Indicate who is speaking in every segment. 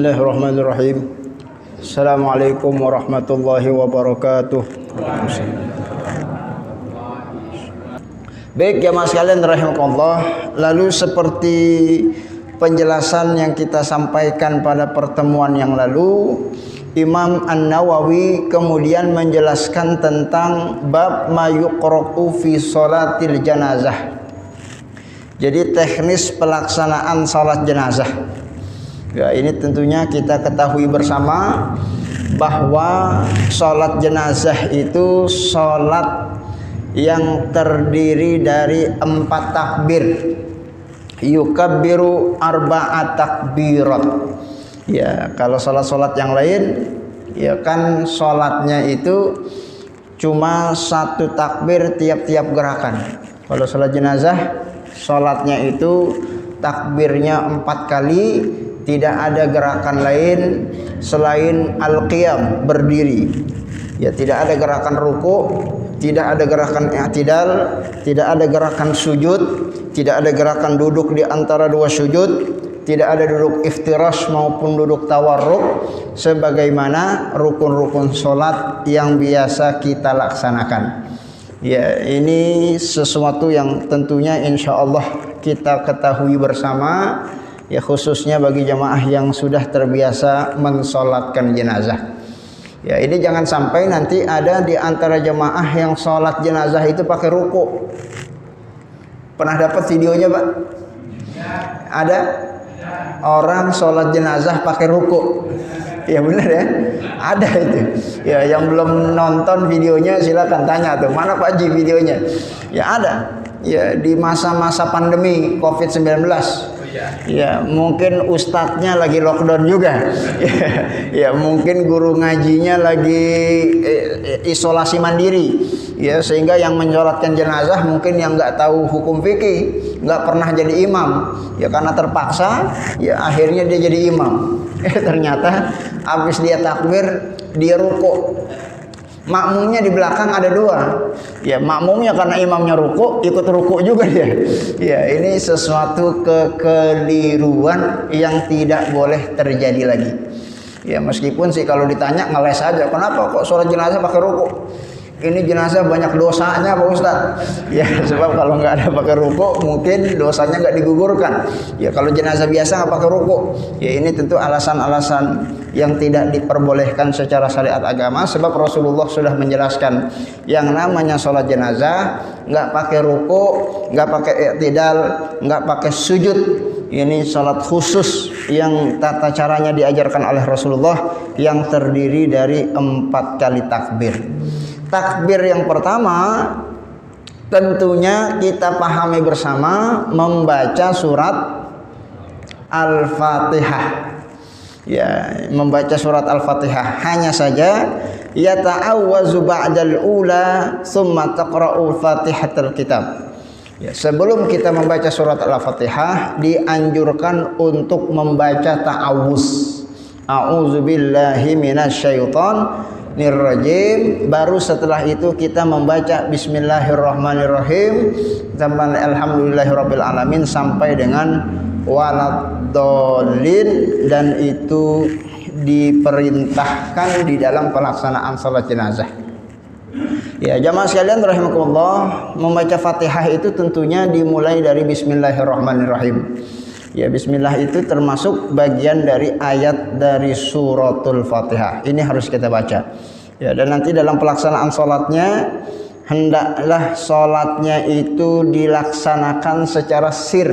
Speaker 1: Bismillahirrahmanirrahim. Assalamualaikum warahmatullahi wabarakatuh. Baik jamaah sekalian rahimakumullah, lalu seperti penjelasan yang kita sampaikan pada pertemuan yang lalu, Imam An-Nawawi kemudian menjelaskan tentang bab ma yuqra'u fi sholatil janazah. Jadi teknis pelaksanaan salat jenazah. Ya, ini tentunya kita ketahui bersama bahwa salat jenazah itu salat yang terdiri dari 4 takbir. Yukabbiru arba'at takbirat. Ya, kalau salat-salat yang lain ya kan salatnya itu cuma 1 takbir tiap-tiap gerakan. Kalau salat jenazah salatnya itu takbirnya 4 kali. Tidak ada gerakan lain selain al-qiyam, berdiri. Ya, tidak ada gerakan ruku, tidak ada gerakan i'tidal, tidak ada gerakan sujud, tidak ada gerakan duduk di antara 2 sujud, tidak ada duduk iftirash maupun duduk tawarruk sebagaimana rukun-rukun salat yang biasa kita laksanakan. Ya, ini sesuatu yang tentunya insyaallah kita ketahui bersama. Ya, khususnya bagi jamaah yang sudah terbiasa mensolatkan jenazah. Ya, ini jangan sampai nanti ada di antara jamaah yang sholat jenazah itu pakai ruku. Pernah dapat videonya, Pak? Ada? Orang sholat jenazah pakai ruku. Ya benar ya, ada itu. Ya, yang belum nonton videonya silakan tanya tuh, mana Pak Haji videonya? Ya ada. Ya, di masa-masa pandemi COVID-19. Ya, mungkin ustadznya lagi lockdown juga. Ya, mungkin guru ngajinya lagi isolasi mandiri. Ya, sehingga yang menyolatkan jenazah mungkin yang nggak tahu hukum fikih, nggak pernah jadi imam. Ya, karena terpaksa, ya akhirnya dia jadi imam. Ternyata habis dia takbir, dia ruku. Makmumnya di belakang ada 2. Ya, makmumnya karena imamnya ruku, ikut ruku juga dia. Ya, ini sesuatu kekeliruan yang tidak boleh terjadi lagi. Ya, meskipun sih kalau ditanya ngeles aja, kenapa kok sholat jenazah pakai ruku? Ini jenazah banyak dosanya Pak Ustaz. Ya, sebab kalau nggak ada pakai ruku mungkin dosanya nggak digugurkan. Ya, kalau jenazah biasa nggak pakai ruku. Ya, ini tentu alasan-alasan yang tidak diperbolehkan secara syariat agama. Sebab Rasulullah sudah menjelaskan yang namanya sholat jenazah nggak pakai ruku, nggak pakai i'tidal, nggak pakai sujud. Ini sholat khusus yang tata caranya diajarkan oleh Rasulullah yang terdiri dari 4 kali takbir. Takbir yang pertama tentunya kita pahami bersama membaca surat Al-Fatihah. Ya, membaca surat Al-Fatihah. Hanya saja ya ta'awwazu ba'dal ula summa taqra'u Fatihatul Kitab. Ya, sebelum kita membaca surat Al-Fatihah dianjurkan untuk membaca ta'awuz. A'udzubillahi minasyaitonir rajim. Baru setelah itu kita membaca bismillahirrahmanirrahim sampai alhamdulillahirabbil alamin sampai dengan waladdallin, dan itu diperintahkan di dalam pelaksanaan salat jenazah. Ya, jamaah sekalian rahimakumullah, membaca Fatihah itu tentunya dimulai dari bismillahirrahmanirrahim. Ya, bismillah itu termasuk bagian dari ayat dari suratul Fatihah. Ini harus kita baca. Ya, dan nanti dalam pelaksanaan sholatnya hendaklah sholatnya itu dilaksanakan secara sir.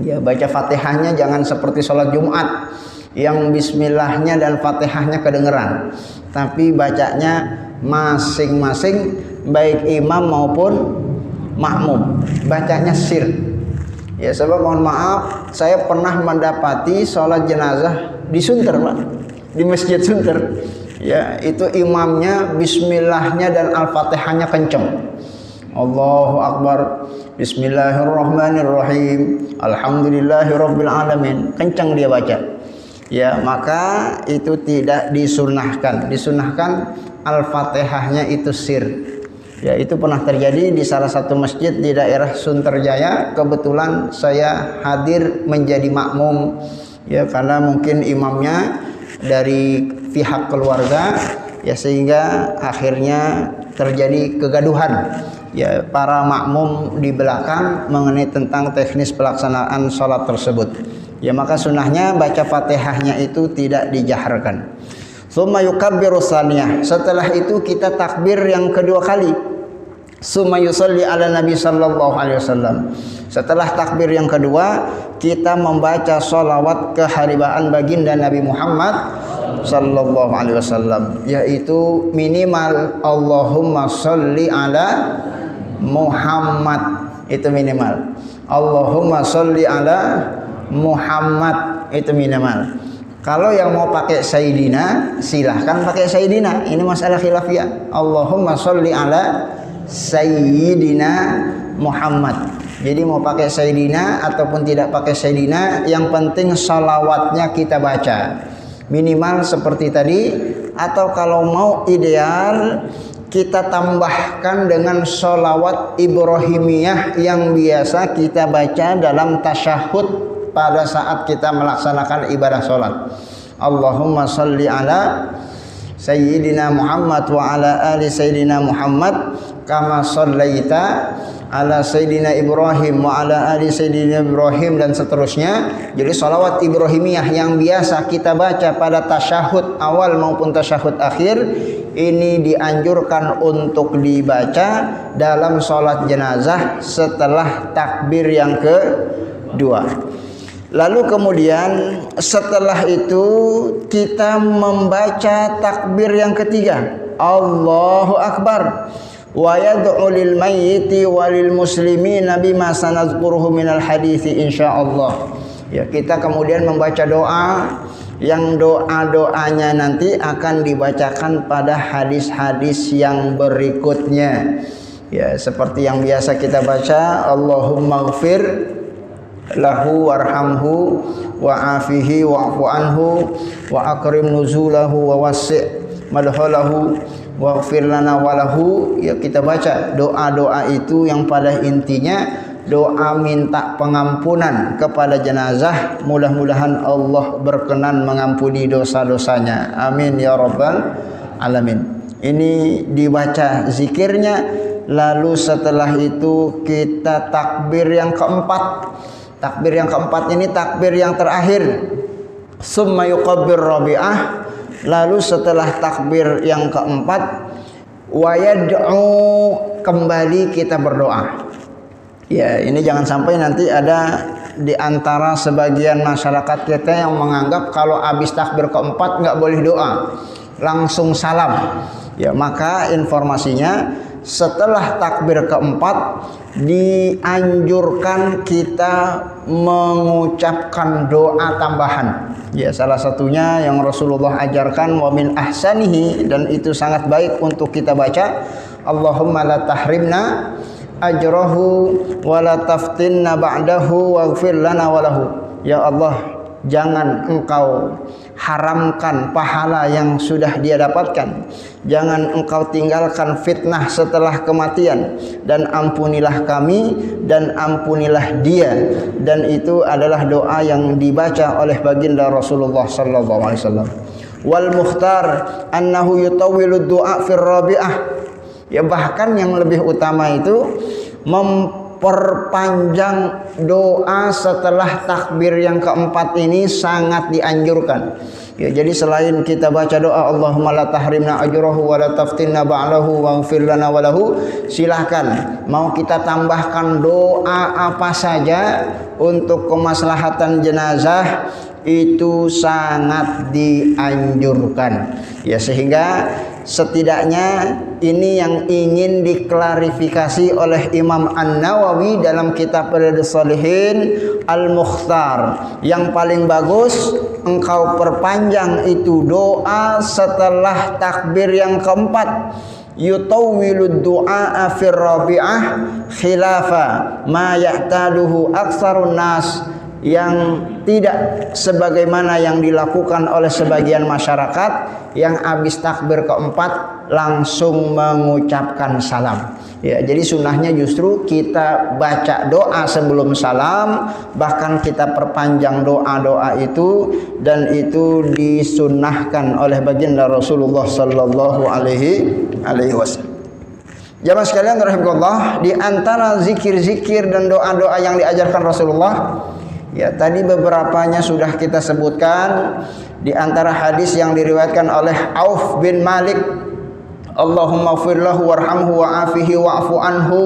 Speaker 1: Ya, baca Fatihahnya jangan seperti sholat Jumat yang bismillahnya dan Fatihahnya kedengeran, tapi bacanya masing-masing baik imam maupun makmum bacanya sir. Ya, sebab mohon maaf, saya pernah mendapati sholat jenazah di Sunter, Pak, di Masjid Sunter. Ya, itu imamnya bismillahnya dan al-fatihahnya kenceng. Allahu Akbar, bismillahirrahmanirrahim, alhamdulillahirabbil alamin, kenceng dia baca. Ya, maka itu tidak disunahkan. Disunahkan al-fatihahnya itu sir. Ya, itu pernah terjadi di salah satu masjid di daerah Sunterjaya. Kebetulan saya hadir menjadi makmum ya karena mungkin imamnya dari pihak keluarga, ya sehingga akhirnya terjadi kegaduhan ya para makmum di belakang mengenai tentang teknis pelaksanaan sholat tersebut. Ya maka sunnahnya baca Fatihahnya itu tidak dijaharkan. Tsumma yukabbiru tsaniyah, setelah itu kita takbir yang kedua kali. Tsumma yusalli ala Nabi sallallahu alaihi wasallam. Setelah takbir yang kedua, kita membaca sholawat keharibaan baginda Nabi Muhammad sallallahu alaihi wasallam, yaitu minimal Allahumma sholli ala Muhammad, itu minimal. Allahumma sholli ala Muhammad, itu minimal. Kalau yang mau pakai Sayyidina, silahkan pakai Sayyidina. Ini masalah khilafiyah. Allahumma sholli ala Sayyidina Muhammad. Jadi mau pakai Sayyidina ataupun tidak pakai Sayyidina, yang penting salawatnya kita baca minimal seperti tadi. Atau kalau mau ideal, kita tambahkan dengan sholawat Ibrahimiyah yang biasa kita baca dalam tasyahud pada saat kita melaksanakan ibadah sholat. Allahumma sholli ala Sayyidina Muhammad wa ala ali Sayyidina Muhammad kama shallaita ala Sayyidina Ibrahim wa ala ali Sayyidina Ibrahim, dan seterusnya. Jadi sholawat Ibrahimiyah yang biasa kita baca pada tasyahud awal maupun tasyahud akhir, ini dianjurkan untuk dibaca dalam sholat jenazah setelah takbir yang kedua. Lalu kemudian setelah itu kita membaca takbir yang ketiga, Allahu Akbar, wa yad'u lil mayyiti walil muslimina bima sanadhkuruhu minal hadithi insyaallah. Ya, kita kemudian membaca doa yang doa-doanya nanti akan dibacakan pada hadis-hadis yang berikutnya. Ya, seperti yang biasa kita baca, Allahumma ighfir lahu warhamhu wa afihi wa'fu anhu wa akrim nuzulahu wa wasi' madkhalahu waghfir lana walahu. Ya, kita baca doa-doa itu yang pada intinya doa minta pengampunan kepada jenazah, mudah-mudahan Allah berkenan mengampuni dosa-dosanya, amin ya rabbal alamin. Ini dibaca zikirnya. Lalu setelah itu kita takbir yang keempat. Takbir yang keempat ini takbir yang terakhir. Summa yukabbir rabi'ah. Lalu setelah takbir yang keempat, wa yad'u, kembali kita berdoa. Ya, ini jangan sampai nanti ada di antara sebagian masyarakat kita yang menganggap kalau habis takbir keempat nggak boleh doa, langsung salam. Ya, maka informasinya setelah takbir keempat dianjurkan kita mengucapkan doa tambahan. Ya, salah satunya yang Rasulullah ajarkan, wa min ahsanihi, dan itu sangat baik untuk kita baca, Allahumma la tahrimna ajrahu wa la taftinna ba'dahu waghfir lana walahu. Ya Allah, jangan engkau haramkan pahala yang sudah dia dapatkan, jangan engkau tinggalkan fitnah setelah kematian, dan ampunilah kami dan ampunilah dia. Dan itu adalah doa yang dibaca oleh baginda Rasulullah sallallahu alaihi wasallam. Wal mukhtar annahu yutawwilu du'a fir rabi'ah. Ya, bahkan yang lebih utama itu memperpanjang doa setelah takbir yang keempat ini sangat dianjurkan. Ya, jadi selain kita baca doa Allahumma la tahrimna ajrahu wa la taftinna ba'dahu waghfir lana walahu, silahkan mau kita tambahkan doa apa saja untuk kemaslahatan jenazah, itu sangat dianjurkan. Ya, sehingga setidaknya ini yang ingin diklarifikasi oleh Imam An-Nawawi dalam kitab Riyadhus Shalihin Al-Mukhtar. Yang paling bagus engkau perpanjang itu doa setelah takbir yang keempat. Yutawwilud du'a fir rabi'ah khilafa ma ya'taduhu aktsarun nas yang tidak sebagaimana yang dilakukan oleh sebagian masyarakat yang habis takbir keempat langsung mengucapkan salam. Ya, jadi sunnahnya justru kita baca doa sebelum salam, bahkan kita perpanjang doa-doa itu, dan itu disunnahkan oleh baginda Rasulullah sallallahu alaihi wasallam. Jamaah sekalian rahimakumullah, di antara zikir-zikir dan doa-doa yang diajarkan Rasulullah, ya tadi beberapanya sudah kita sebutkan. Di antara hadis yang diriwayatkan oleh Auf bin Malik, Allahumma ighfir lahu warhamhu wa'afihi wa'fu anhu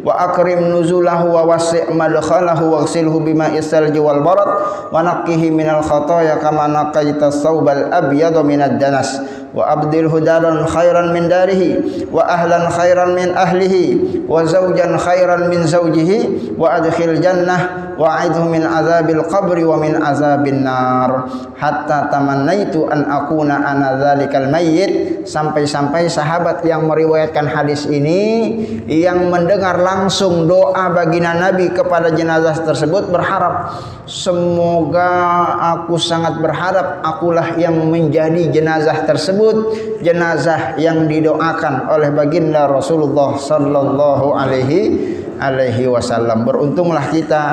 Speaker 1: wa akrim nuzulahu wa wasi' madkhalahu waghsilhu bima'is salji wal barad wa naqqihi minal khataaya kama naqaita as-saubal abyada minad danas wa abdilhu daran khairan min darihi wa ahlan khairan min ahlihi wa zawjan khairan min zawjihi wa adkhil jannah wa a'idhu min azabil qabri wa min azabin nar hatta tamannaitu an akuna ana dzalikal mayyit. Sampai-sampai sahabat yang meriwayatkan hadis ini yang mendengar langsung doa baginda Nabi kepada jenazah tersebut berharap, semoga aku sangat berharap akulah yang menjadi jenazah tersebut, jenazah yang didoakan oleh baginda Rasulullah sallallahu alaihi wasallam. Beruntunglah kita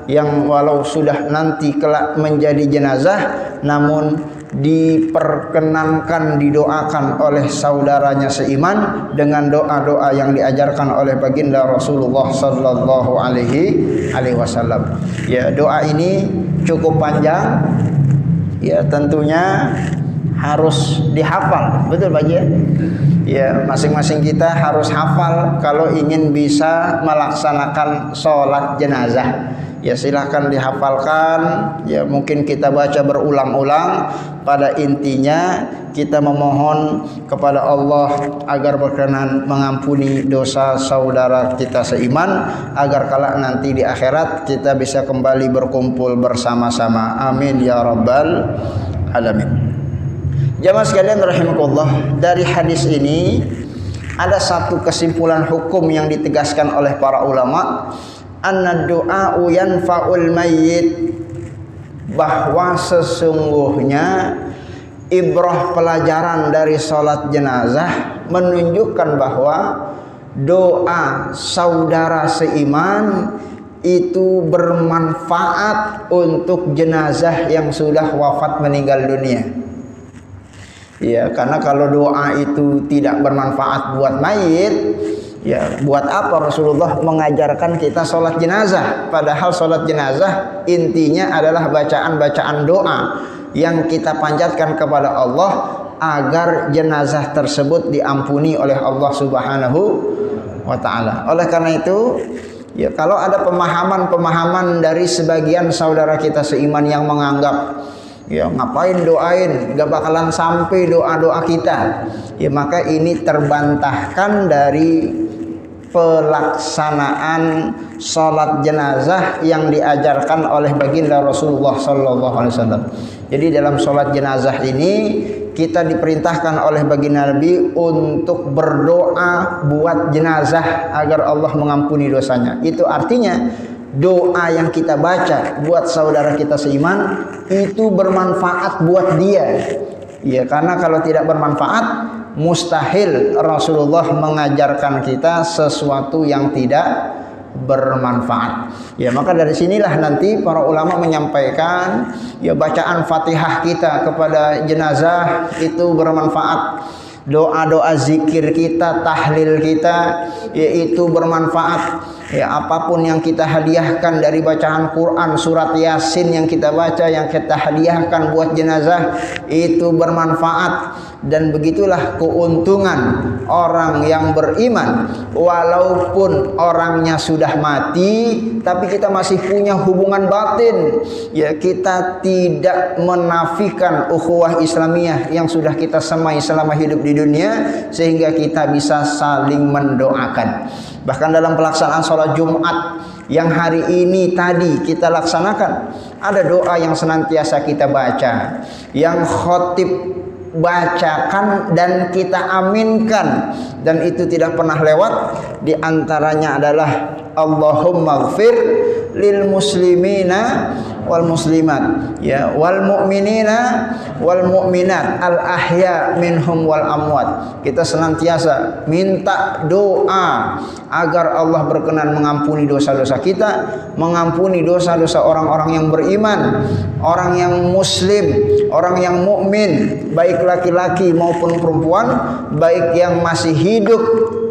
Speaker 1: yang walau sudah nanti kelak menjadi jenazah namun diperkenankan didoakan oleh saudaranya seiman dengan doa-doa yang diajarkan oleh baginda Rasulullah sallallahu alaihi wasallam. Ya, doa ini cukup panjang. Ya, tentunya harus dihafal. Betul Pak Ji? Ya, masing-masing kita harus hafal kalau ingin bisa melaksanakan sholat jenazah. Ya, silahkan dihafalkan. Ya, mungkin kita baca berulang-ulang. Pada intinya kita memohon kepada Allah agar berkenan mengampuni dosa saudara kita seiman, agar kelak nanti di akhirat kita bisa kembali berkumpul bersama-sama. Amin ya rabbal alamin. Jamaah sekalian rahimakumullah, dari hadis ini ada satu kesimpulan hukum yang ditegaskan oleh para ulama, anna du'a'u yanfa'ul mayyit, bahwa sesungguhnya ibrah pelajaran dari salat jenazah menunjukkan bahwa doa saudara seiman itu bermanfaat untuk jenazah yang sudah wafat meninggal dunia. Ya, karena kalau doa itu tidak bermanfaat buat mayit, ya buat apa Rasulullah mengajarkan kita sholat jenazah? Padahal sholat jenazah intinya adalah bacaan-bacaan doa yang kita panjatkan kepada Allah agar jenazah tersebut diampuni oleh Allah Subhanahu wa ta'ala. Oleh karena itu, ya kalau ada pemahaman-pemahaman dari sebagian saudara kita seiman yang menganggap, ya ngapain doain, gak bakalan sampai doa-doa kita, ya maka ini terbantahkan dari pelaksanaan sholat jenazah yang diajarkan oleh baginda Rasulullah sallallahu alaihi wasallam. Jadi dalam sholat jenazah ini kita diperintahkan oleh baginda Nabi untuk berdoa buat jenazah agar Allah mengampuni dosanya. Itu artinya doa yang kita baca buat saudara kita seiman itu bermanfaat buat dia. Ya, karena kalau tidak bermanfaat, mustahil Rasulullah mengajarkan kita sesuatu yang tidak bermanfaat. Ya, maka dari sinilah nanti para ulama menyampaikan, ya bacaan Fatihah kita kepada jenazah itu bermanfaat. Doa-doa zikir kita, tahlil kita, yaitu bermanfaat. Ya, apapun yang kita hadiahkan dari bacaan Quran, surat Yasin yang kita baca, yang kita hadiahkan buat jenazah, itu bermanfaat. Dan begitulah keuntungan orang yang beriman, walaupun orangnya sudah mati tapi kita masih punya hubungan batin. Ya, kita tidak menafikan ukhuwah Islamiyah yang sudah kita semai selama hidup di dunia, sehingga kita bisa saling mendoakan. Bahkan dalam pelaksanaan sholat Jumat yang hari ini tadi kita laksanakan, ada doa yang senantiasa kita baca, yang khotib bacakan dan kita aminkan, dan itu tidak pernah lewat. Di antaranya adalah Allahumma ighfir lil muslimina wal muslimat, ya, wal mu'minina wal mu'minat al ahya minhum wal amwat. Kita senantiasa minta doa agar Allah berkenan mengampuni dosa-dosa kita, mengampuni dosa-dosa orang-orang yang beriman, orang yang muslim, orang yang mukmin, baik laki-laki maupun perempuan, baik yang masih hidup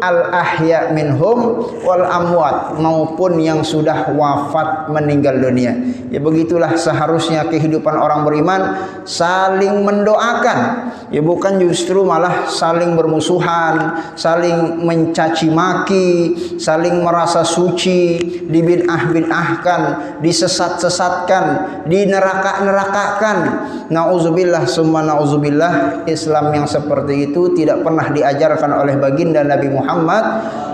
Speaker 1: al ahya minhum wal amwat maupun yang sudah wafat meninggal dunia. Ya begitulah seharusnya kehidupan orang beriman, saling mendoakan, ya bukan justru malah saling bermusuhan, saling mencaci maki, saling merasa suci, dibid'ah-bid'ahkan, disesat-sesatkan, dineraka-nerakakan. Nauzubillah summa nauzubillah. Islam yang seperti itu tidak pernah diajarkan oleh baginda Nabi Muhammad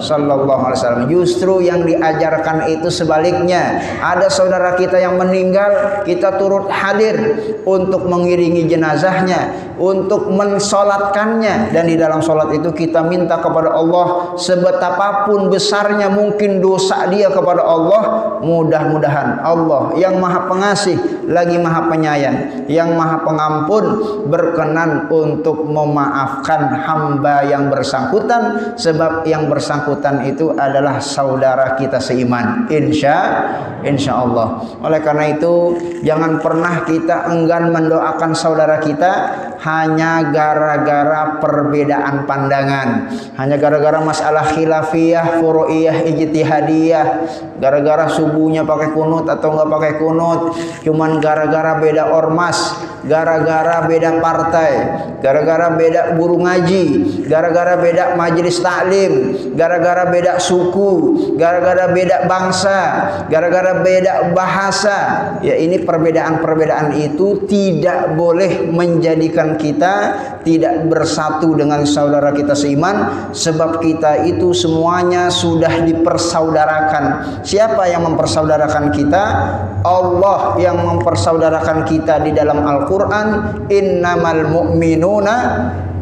Speaker 1: sallallahu alaihi wasallam. Justru yang diajarkan itu sebaliknya. Ada saudara kita yang meninggal, kita turut hadir untuk mengiringi jenazahnya, untuk mensolatkannya, dan di dalam solat itu kita minta kepada Allah, sebetapapun besarnya mungkin dosa dia kepada Allah, mudah-mudahan Allah yang maha pengasih lagi maha penyayang, yang maha pengampun, berkenan untuk memaafkan hamba yang bersangkutan, sebab yang bersangkutan itu adalah saudara kita seiman, insya Allah. Oleh karena itu jangan pernah kita enggan mendoakan saudara kita hanya gara-gara perbedaan pandangan, hanya gara-gara masalah khilafiyah, furu'iyah, ijtihadiyah, gara-gara subuhnya pakai kunut atau enggak pakai kunut, cuman gara-gara beda ormas, gara-gara beda partai, gara-gara beda guru ngaji, gara-gara beda majelis taklim, gara-gara beda suku, gara-gara beda bangsa, gara-gara beda bahasa. Ya, ini perbedaan-perbedaan itu tidak boleh menjadikan kita tidak bersatu dengan saudara kita seiman, sebab kita itu semuanya sudah dipersaudarakan. Siapa yang mempersaudarakan kita? Allah yang mempersaudarakan kita di dalam Al-Quran. Innamal mu'minuna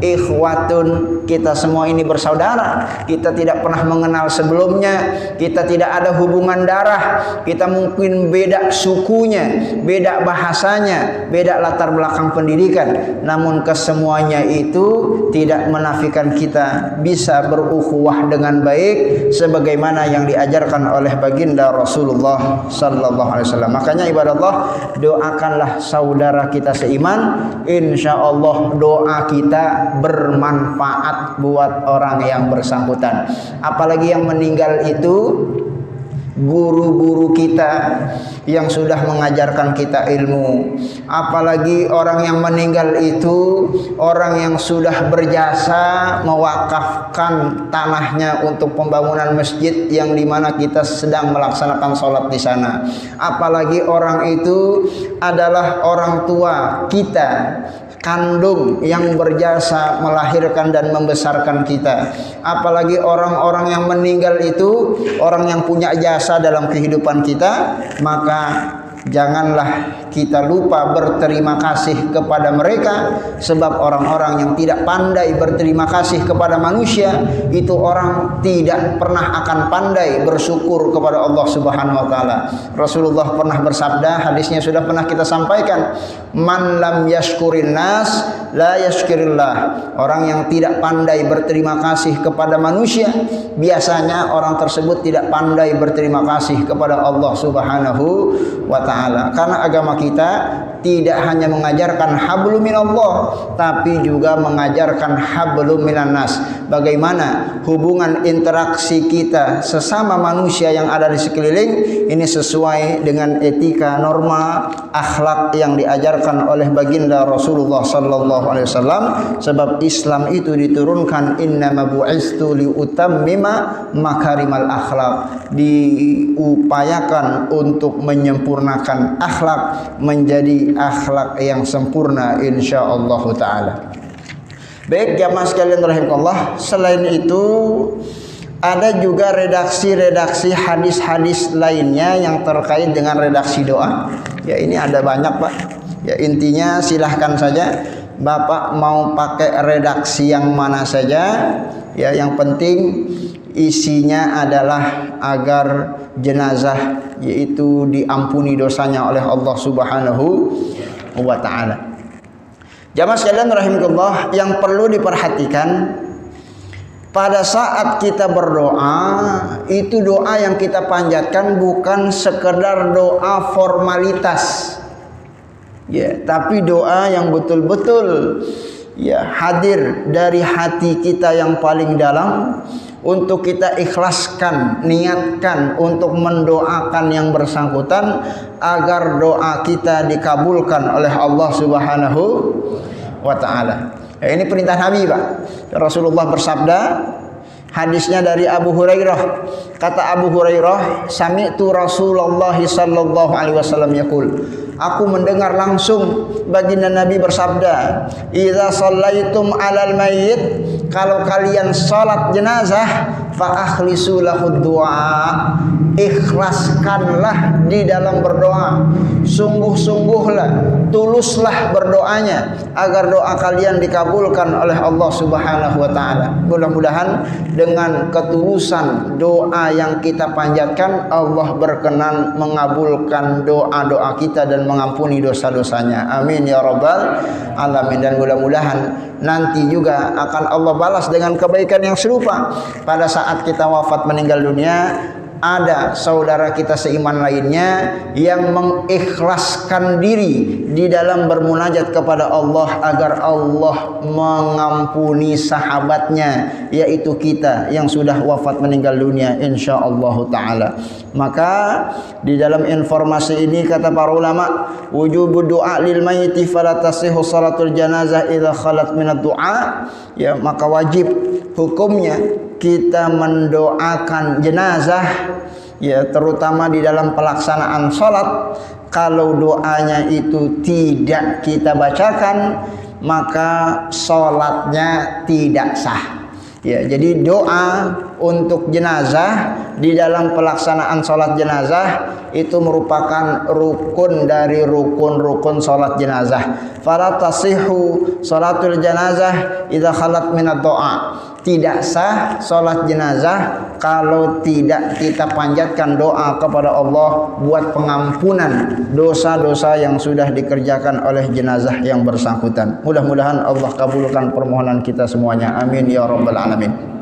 Speaker 1: ikhwatun. Kita semua ini bersaudara. Kita tidak pernah mengenal sebelumnya, kita tidak ada hubungan darah, kita mungkin beda sukunya, beda bahasanya, beda latar belakang pendidikan, namun kesemuanya itu tidak menafikan kita bisa berukhuwah dengan baik sebagaimana yang diajarkan oleh baginda Rasulullah sallallahu alaihi wasallam. Makanya ibadah Allah, doakanlah saudara kita seiman, insyaallah doa kita bermanfaat buat orang yang bersangkutan. Apalagi yang meninggal itu guru-guru kita yang sudah mengajarkan kita ilmu. Apalagi orang yang meninggal itu orang yang sudah berjasa mewakafkan tanahnya untuk pembangunan masjid yang dimana kita sedang melaksanakan sholat di sana. Apalagi orang itu adalah orang tua kita kandung yang berjasa melahirkan dan membesarkan kita. Apalagi orang-orang yang meninggal itu orang yang punya jasa dalam kehidupan kita, maka janganlah kita lupa berterima kasih kepada mereka, sebab orang-orang yang tidak pandai berterima kasih kepada manusia itu orang tidak pernah akan pandai bersyukur kepada Allah Subhanahu wa taala. Rasulullah pernah bersabda, hadisnya sudah pernah kita sampaikan, man lam yashkurin nas la yashkirillah. Orang yang tidak pandai berterima kasih kepada manusia, biasanya orang tersebut tidak pandai berterima kasih kepada Allah Subhanahu wa taala. Karena agama kita tidak hanya mengajarkan hablum minallah, tapi juga mengajarkan hablum minan nas. Bagaimana hubungan interaksi kita sesama manusia yang ada di sekeliling ini sesuai dengan etika, norma, akhlak yang diajarkan oleh baginda Rasulullah sallallahu alaihi wasallam. Sebab Islam itu diturunkan innama bu'istu liutammima makarimal akhlak, diupayakan untuk menyempurnakan akhlak menjadi akhlak yang sempurna insyaallah taala. Baik jamaah sekalian rahimakumullah, selain itu ada juga redaksi-redaksi hadis-hadis lainnya yang terkait dengan redaksi doa. Ya ini ada banyak Pak. Ya intinya silahkan saja Bapak mau pakai redaksi yang mana saja, ya yang penting isinya adalah agar jenazah yaitu diampuni dosanya oleh Allah Subhanahu wa taala. Jamaah sekalian rahimakumullah, yang perlu diperhatikan pada saat kita berdoa, itu doa yang kita panjatkan bukan sekedar doa formalitas. Ya, tapi doa yang betul-betul ya hadir dari hati kita yang paling dalam, untuk kita ikhlaskan, niatkan untuk mendoakan yang bersangkutan agar doa kita dikabulkan oleh Allah Subhanahu wa taala. Ya, ini perintah Nabi, Pak. Rasulullah bersabda, hadisnya dari Abu Hurairah. Kata Abu Hurairah, sami'tu Rasulullah sallallahu alaihi wasallam yaqul, aku mendengar langsung baginda Nabi bersabda, idza shallaitum 'alal mayyit, kalau kalian salat jenazah, fa akhlisu lahu du'a, ikhlaskanlah di dalam berdoa, sungguh-sungguhlah, tuluslah berdoanya agar doa kalian dikabulkan oleh Allah Subhanahu wa taala. Mudah-mudahan dengan ketulusan doa yang kita panjatkan, Allah berkenan mengabulkan doa-doa kita dan mengampuni dosa-dosanya. Amin ya rabbal alamin. Dan mudah-mudahan nanti juga akan Allah balas dengan kebaikan yang serupa pada saat kita wafat meninggal dunia. Ada saudara kita seiman lainnya yang mengikhlaskan diri di dalam bermunajat kepada Allah agar Allah mengampuni sahabatnya, yaitu kita yang sudah wafat meninggal dunia insyaallah taala. Maka di dalam informasi ini kata para ulama, wujubud du'a lil mayyiti fala tasihhu salatul janazah idza khalat minad du'a, ya maka wajib hukumnya kita mendoakan jenazah, ya terutama di dalam pelaksanaan sholat. Kalau doanya itu tidak kita bacakan, maka sholatnya tidak sah. Ya, jadi doa untuk jenazah di dalam pelaksanaan sholat jenazah itu merupakan rukun dari rukun-rukun sholat jenazah. Fala tasihhu sholatul janazah idza khalat minad doa. Tidak sah sholat jenazah kalau tidak kita panjatkan doa kepada Allah buat pengampunan dosa-dosa yang sudah dikerjakan oleh jenazah yang bersangkutan. Mudah-mudahan Allah kabulkan permohonan kita semuanya. Amin ya rabbal alamin.